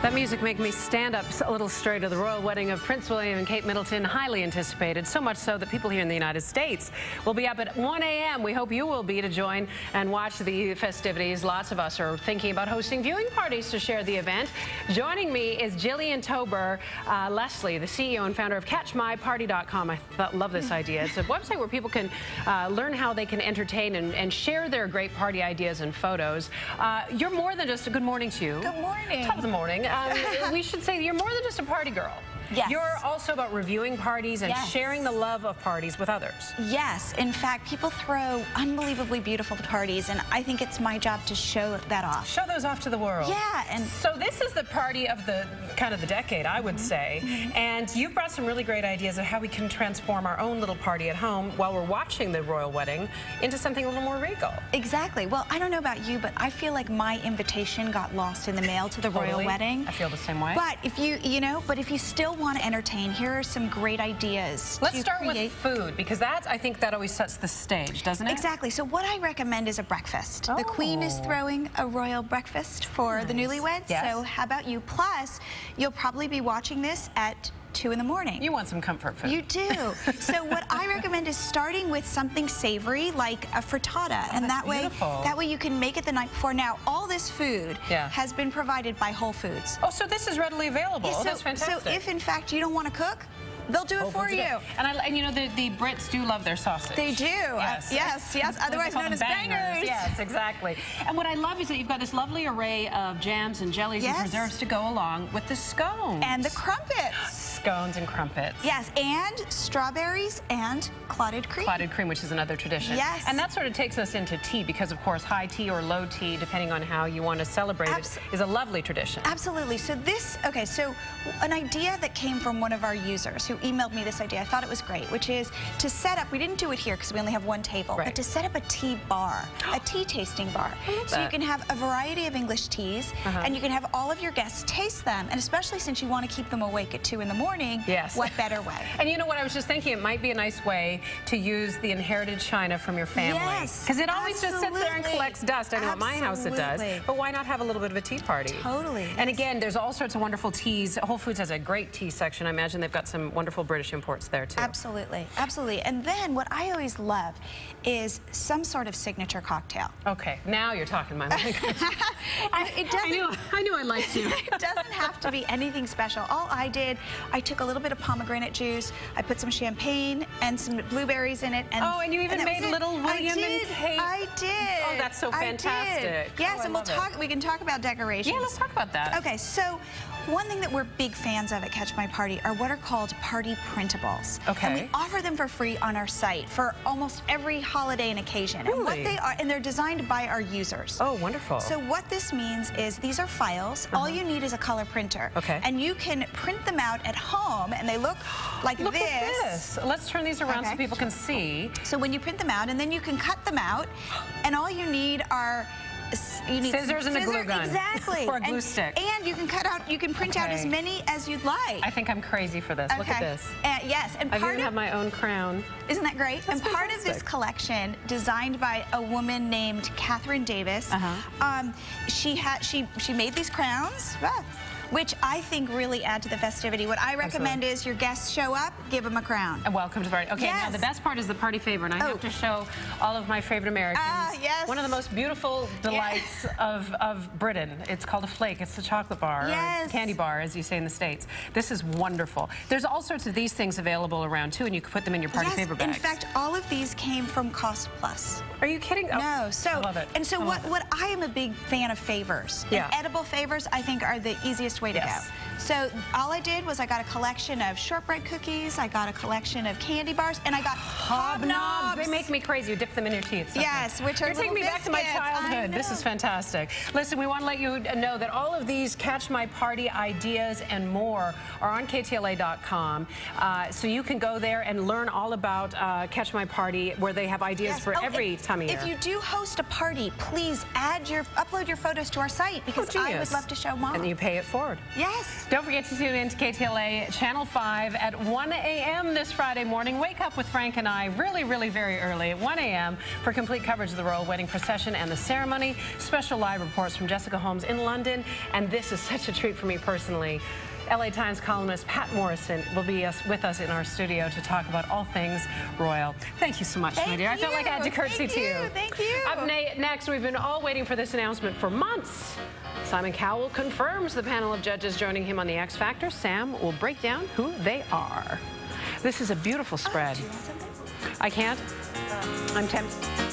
That music made me stand up a little straight to the royal wedding of Prince William and Kate Middleton, highly anticipated, so much so that people here in the United States will be up at 1 a.m. We hope you will be to join and watch the festivities. Lots of us are thinking about hosting viewing parties to share the event. Joining me is Jillian Leslie, the CEO and founder of CatchMyParty.com. I love this idea. It's a website where people can learn how they can entertain and share their great party ideas and photos. You're more than just a good morning to you. Good morning. Top of the morning. We should say you're more than just a party girl. Yes. You're also about reviewing parties and sharing the love of parties with others. Yes. In fact, people throw unbelievably beautiful parties, and I think it's my job to show that off. Show those off to the world. Yeah. And so this is the party of the kind of the decade, I would say. And you've brought some really great ideas of how we can transform our own little party at home while we're watching the royal wedding into something a little more regal. Exactly. Well, I don't know about you, but I feel like my invitation got lost in the mail to the royal wedding. I feel the same way. But if you still want to entertain, here are some great ideas. Let's start with food, because I think that always sets the stage, doesn't it? Exactly. So what I recommend is a breakfast. The Queen is throwing a royal breakfast for the newlyweds. Yes. So how about you? Plus, you'll probably be watching this at 2 in the morning. You want some comfort food. You do. So what I recommend is starting with something savory like a frittata, and that way you can make it the night before. Now, all this food has been provided by Whole Foods. Oh, so this is readily available. Yeah, that's fantastic. So if in fact you don't want to cook, they'll do it for you. And you know, the Brits do love their sausage. They do. Yes. Otherwise known as bangers. Yes, exactly. And what I love is that you've got this lovely array of jams and jellies and preserves to go along with the scones. And the crumpets. Scones and crumpets. Yes, and strawberries and clotted cream. Clotted cream, which is another tradition. Yes. And that sort of takes us into tea, because of course high tea or low tea, depending on how you want to celebrate it, is a lovely tradition. Absolutely. So so an idea that came from one of our users who emailed me this idea, I thought it was great, which is to set up, we didn't do it here because we only have one table, but to set up a tea bar, a tea tasting bar. So you can have a variety of English teas, and you can have all of your guests taste them, and especially since you want to keep them awake at 2 in the morning, what better way? And you know what, I was just thinking it might be a nice way to use the inherited china from your family. Yes, because it always just sits there and collects dust. I know at my house it does. But why not have a little bit of a tea party? Totally. And again, there's all sorts of wonderful teas. Whole Foods has a great tea section. I imagine they've got some wonderful British imports there too. Absolutely. And then what I always love is some sort of signature cocktail. Okay, now you're talking my language. I knew I liked you. It doesn't have to be anything special. All I did, I took a little bit of pomegranate juice, I put some champagne and some blueberries in it. And you even made little William and Kate. I did. Oh, that's so fantastic. Yes, and we can talk about decorations. Yeah, let's talk about that. Okay, so one thing that we're big fans of at Catch My Party are what are called party printables. Okay. And we offer them for free on our site for almost every holiday and occasion. Really? And what they are, and they're designed by our users. Oh, wonderful. So what this means is these are files. All you need is a color printer. Okay. And you can print them out at home, and they look like Look at this. Let's turn these around so people can see. So when you print them out, and then you can cut them out, and all you need are scissors and a glue gun. Exactly. Or a glue stick. And you can print out as many as you'd like. I think I'm crazy for this. Look at this. Yes. And I even have my own crown. Isn't that great? That's part of this collection, designed by a woman named Catherine Davis, she made these crowns. Which I think really add to the festivity. What I recommend is your guests show up, give them a crown. And welcome to the party. Okay, now the best part is the party favor, and I have to show all of my favorite Americans. One of the most beautiful delights of Britain. It's called a flake. It's the chocolate bar, or candy bar, as you say in the States. This is wonderful. There's all sorts of these things available around too, and you can put them in your party favor bags. In fact, all of these came from Cost Plus. Are you kidding? No. I love it. And so what I am a big fan of favors. And edible favors, I think, are the easiest way to go. So all I did was I got a collection of shortbread cookies, I got a collection of candy bars, and I got hobnobs. They make me crazy. You dip them in your teeth. Yes, which are You're taking me back to my childhood. This is fantastic. Listen, we want to let you know that all of these Catch My Party ideas and more are on KTLA.com. So you can go there and learn all about Catch My Party, where they have ideas for every time of year. If you do host a party, please upload your photos to our site, because I would love to show Mom. And you pay it forward. forward. Yes. Don't forget to tune in to KTLA Channel 5 at 1 a.m. this Friday morning. Wake up with Frank and I really, really very early at 1 a.m. for complete coverage of the royal wedding procession and the ceremony. Special live reports from Jessica Holmes in London. And this is such a treat for me personally. LA Times columnist Pat Morrison will be with us in our studio to talk about all things royal. Thank you so much, my dear. I felt like I had to curtsy to you. Thank you. Up next, we've been all waiting for this announcement for months. Simon Cowell confirms the panel of judges joining him on the X Factor. Sam will break down who they are. This is a beautiful spread. Do you want something? I can't. I'm tempted.